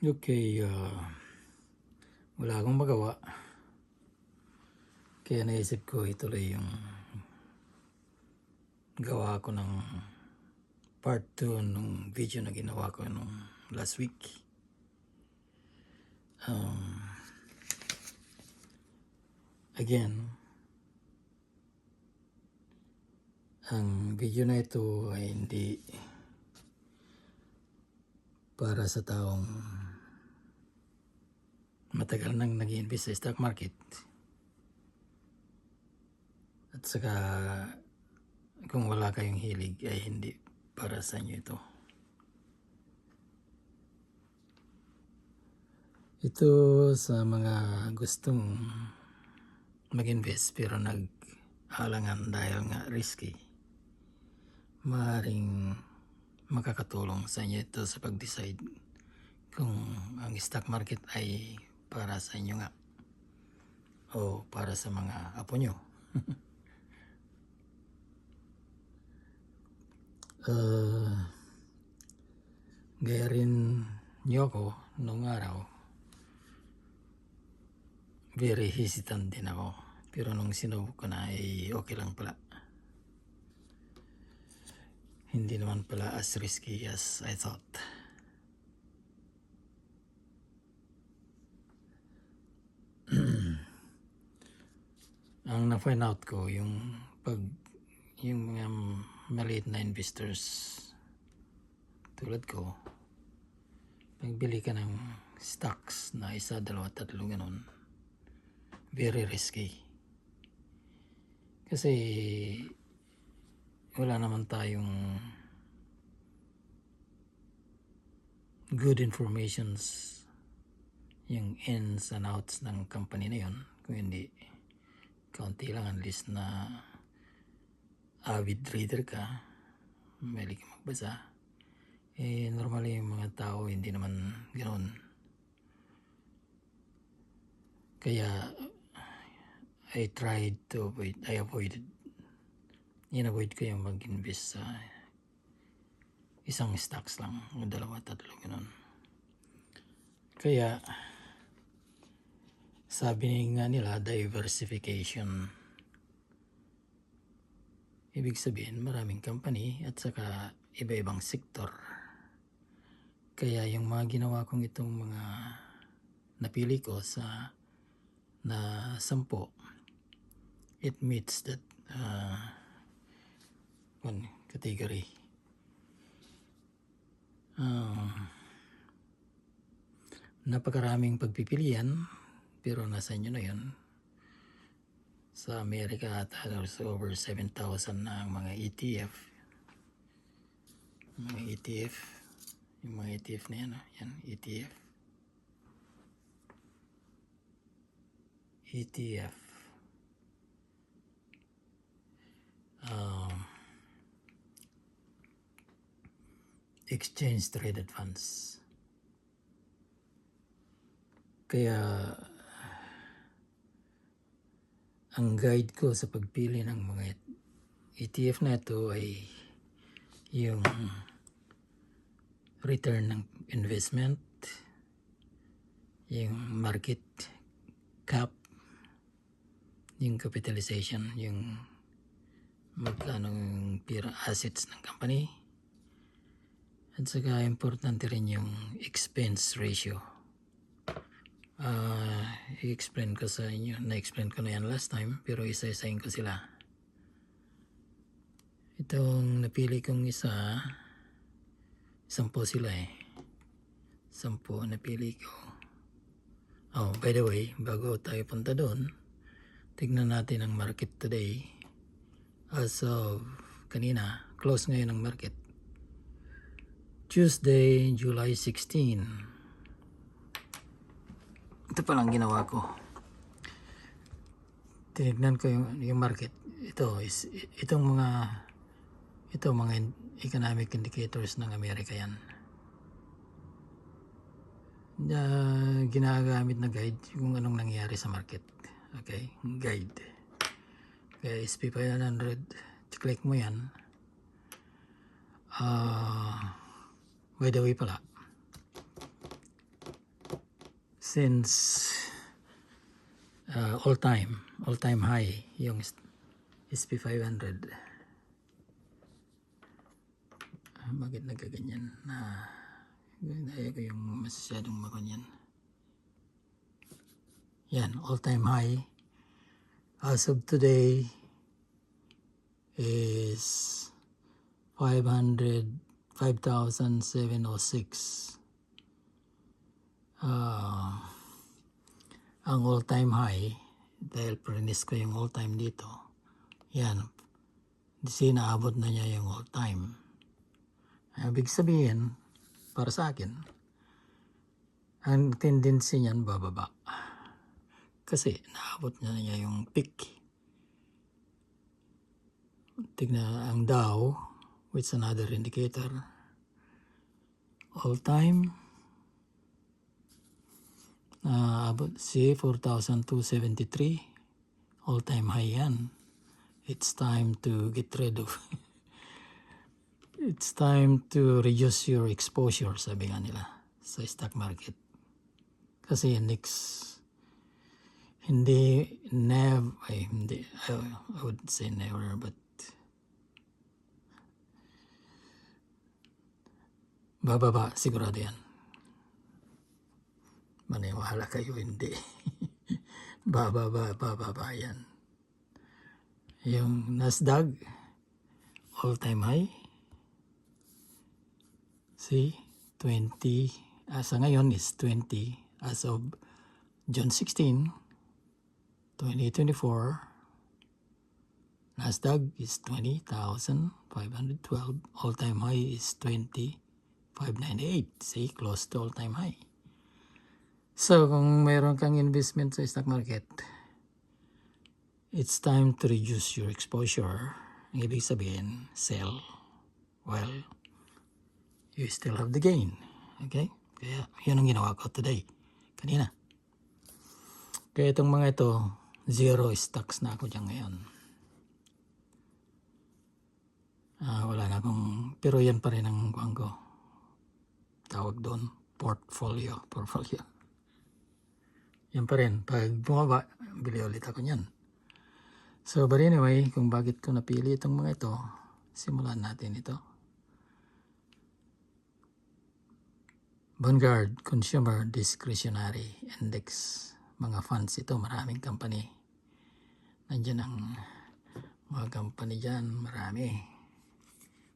Okay, wala akong magawa. Kaya naisip ko ituloy yung gawa ko ng part 2 nung video na ginawa ko nung last week. Again, ang video na ito ay hindi para sa taong matagal nang nag-invest sa stock market. At saka kung wala kayong hilig ay hindi para sa inyo ito. Ito sa mga gustong mag-invest pero nag-alangan dahil nga risky. Maaaring makakatulong sa inyo ito sa pag-decide kung ang stock market ay para sa inyo nga o para sa mga apo nyo. Gaya rin nyo ako nung araw, very hesitant din ako, pero nung sinubok ko na ay okay lang pala. Hindi naman pala as risky as I thought. Ang na-find out ko, yung mga maliit na investors tulad ko, pagbili ka ng stocks na isa, dalawa, tatlo, ganun, very risky. Kasi wala naman tayong good informations, yung ins and outs ng company na yun. Kung hindi, kaunti lang, at least na avid reader ka, mahilig ka magbasa. Normally yung mga tao hindi naman ganoon. Kaya I avoid ko yung mag-invest sa isang stocks lang o dalawa, tatlo, ganoon. Kaya sabi nga nila, diversification. Ibig sabihin maraming company at saka iba-ibang sektor. Kaya yung mga ginawa kong itong mga napili ko na 10, it meets that one category. Napakaraming pagpipilian, pero nasa inyo na yun. Sa Amerika at halos over 7,000 na ang mga ETF. Yung mga ETF na yan, yan ETF. Exchange traded funds. Kaya ang guide ko sa pagpili ng mga ETF na ito ay yung return ng investment, yung market cap, yung capitalization, yung magkano yung pira assets ng company, at saka importante rin yung expense ratio. I-explain ko sa inyo, na-explain ko na yan last time, pero isa-isahin ko sila. Itong napili kong 10 sila 10 napili ko. Oh, by the way, bago tayo punta doon, tignan natin ang market today. As of kanina, close ngayon ang market. Tuesday, July 16. Ito pa lang ginawa ko. Tinignan ko yung market. Itong mga economic indicators ng Amerika yan. Ginagamit na guide kung anong nangyayari sa market. Okay, guide. Okay, SP500, click mo yan. By the way pala, since all time high yung SP500. Bakit nagkaganyan na ayaw ko yung masyadong makanyan. Yan, all time high as of today is 5,706. Ang all time high, dahil prinis ko yung all time dito, yan, naabot na niya yung all time. Ibig sabihin, para sa akin, ang tendency niyan bababa. Kasi naabot na niya yung peak. Tignan ang Dow, which is another indicator. All time, abot si 4,273. All time high yan. It's time to get rid of it's time to reduce your exposure, sabi nga nila sa stock market. Kasi I would say never, but bababa sigurado yan. Maniwala kayo, hindi. bababa yan. Yung Nasdaq all time high, see, 20 sa ngayon is 20 as of June 16, 2024. Nasdaq is 20,512. All time high is 20,598. See, close to all time high. So kung mayroon kang investment sa stock market, it's time to reduce your exposure. Ang ibig sabihin, sell while you still have the gain. Okay? Kaya yun ang ginawa ko today. Kanina. Kaya itong mga ito, zero stocks na ako dyan ngayon. Wala na akong, pero yan pa rin ang kuhaan ko. Tawag doon, portfolio. Yan pa rin. Pag bumaba, bili ulit ako niyan. So, but anyway, kung bakit ko napili itong mga ito, simulan natin ito. Vanguard Consumer Discretionary Index. Mga funds ito, maraming company. Nandiyan ang mga company dyan, marami.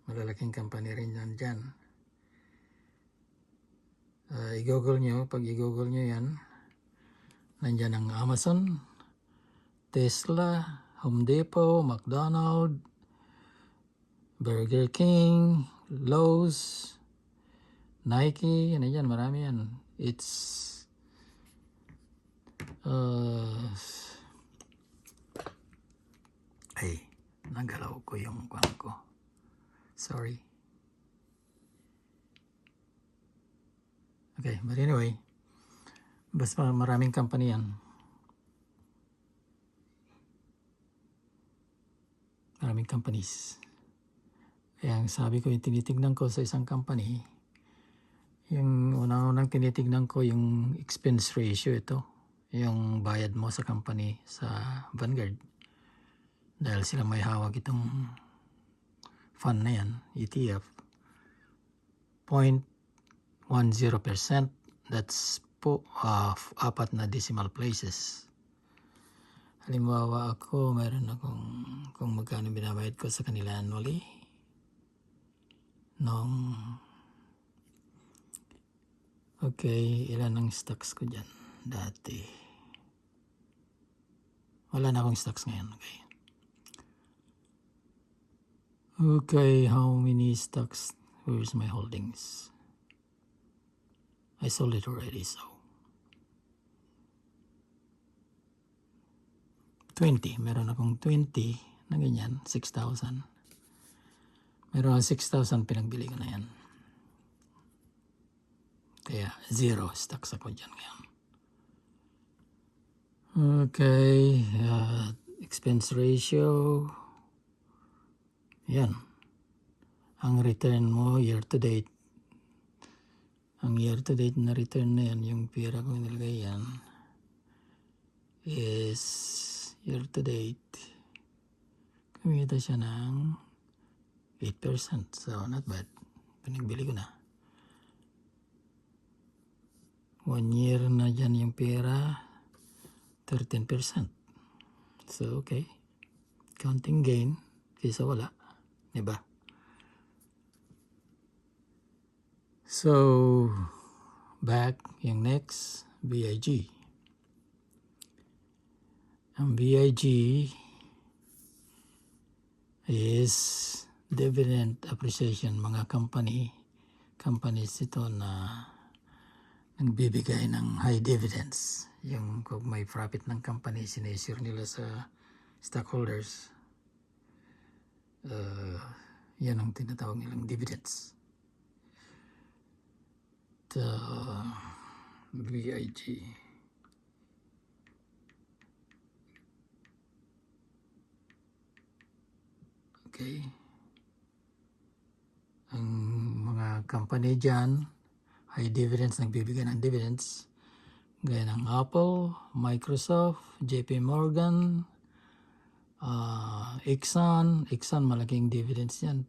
Malalaking company rin dyan. Pag i-google nyo yan, nandiyan ang Amazon, Tesla, Home Depot, McDonald's, Burger King, Lowe's, Nike, ano yan, marami yan. It's nagalaw ko yung kuwan ko. Sorry. Okay, but anyway, basta maraming company yan. Maraming companies. Kaya ang sabi ko, yung tinitignan ko sa isang company, yung unang tinitignan ko yung expense ratio ito. Yung bayad mo sa company sa Vanguard. Dahil sila may hawak itong fund na yan, ETF. 0.10%. That's po 4 na decimal places. Halimbawa ako, mayroon akong kung magkano binabayad ko sa kanila annually. Okay, ilan ang stocks ko dyan dati. Wala na akong stocks ngayon. Okay, how many stocks? Where's my holdings? I sold it already, so 20. Meron akong 20 na ganyan, 6,000. Meron akong 6,000, pinagbili ko na yan. Kaya zero stocks ako dyan ngayon. Okay, expense ratio. Yan. Ang return mo year to date, ang year to date na return na yan, yung pera ko nilagay yan, is year to date, kumita siya ng 8%. So, not bad. Pinagbili ko na. 1 year na dyan yung pera, 13%. So, okay. Counting gain, kaysa wala. Diba? So, back yung next, BIG. Ang BIG is dividend appreciation. Mga companies ito na nagbibigay ng high dividends. Yung kung may profit ng company, sineshare nila sa stockholders. Yan ang tinatawag nilang dividends. The BIG. Okay. Ang mga company dyan, high dividends, nagbibigay ng dividends. Gaya ng Apple, Microsoft, JP Morgan, Exxon. Exxon, malaking dividends yan.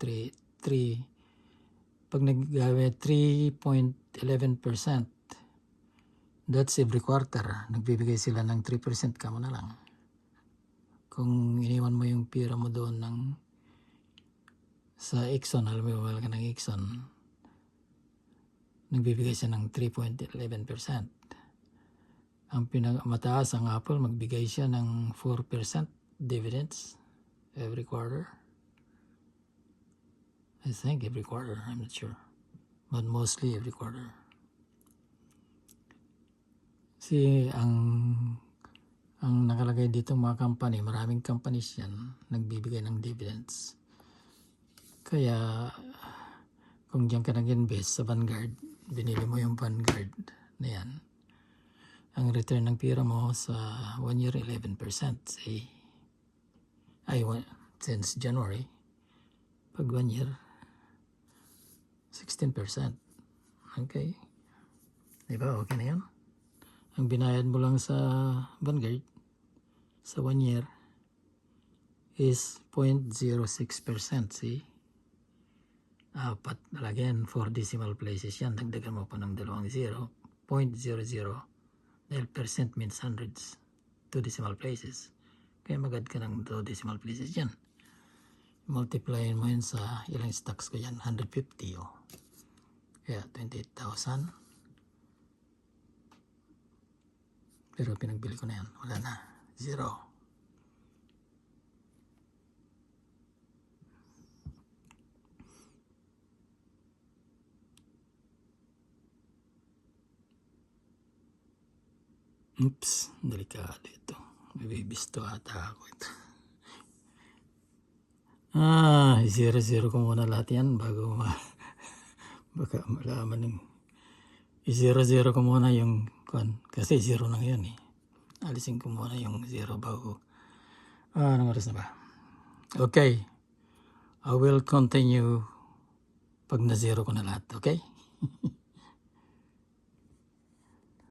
Pag nag-gawin 3.11%, that's every quarter. Nagbibigay sila ng 3%, kamo na lang. Kung iniwan mo yung pira mo doon sa Exxon, alam mo wala ka ng Exxon, nagbibigay siya ng 3.11%. Ang pinakamataas ang Apple, magbigay siya ng 4% dividends every quarter. I think every quarter, I'm not sure. But mostly every quarter. Kasi ang nakalagay dito mga company, maraming companies yan, nagbibigay ng dividends. Kaya, kung diyan ka nag-invest sa Vanguard, binili mo yung Vanguard na yan, ang return ng pira mo sa 1 year, 11%. Since January, pag 1 year, 16%. Okay. Diba? Okay na yan. Ang binayad mo lang sa Vanguard sa 1 year is 0.06%. See? Apat, again, 4 decimal places yan. Dagdagan mo pa ng 2 0. 0.00. Dahil percent means hundreds. 2 decimal places. Kaya magad ka ng 2 decimal places yan. Multiply mo yun sa ilang stocks ko yan. 150 oh. Kaya 28,000. Pero pinagbili ko na yan. Wala na. 0. Oops. Delikado ito. Bibisto ata ako ito. 0-0 ko muna lahat yan bago baka malaman ng 0-0 ko muna yung kasi 0 na ngayon eh. Alisin ko muna yung 0 bago. Anong oras na ba? Okay. I will continue pag na 0 ko na lahat. Okay?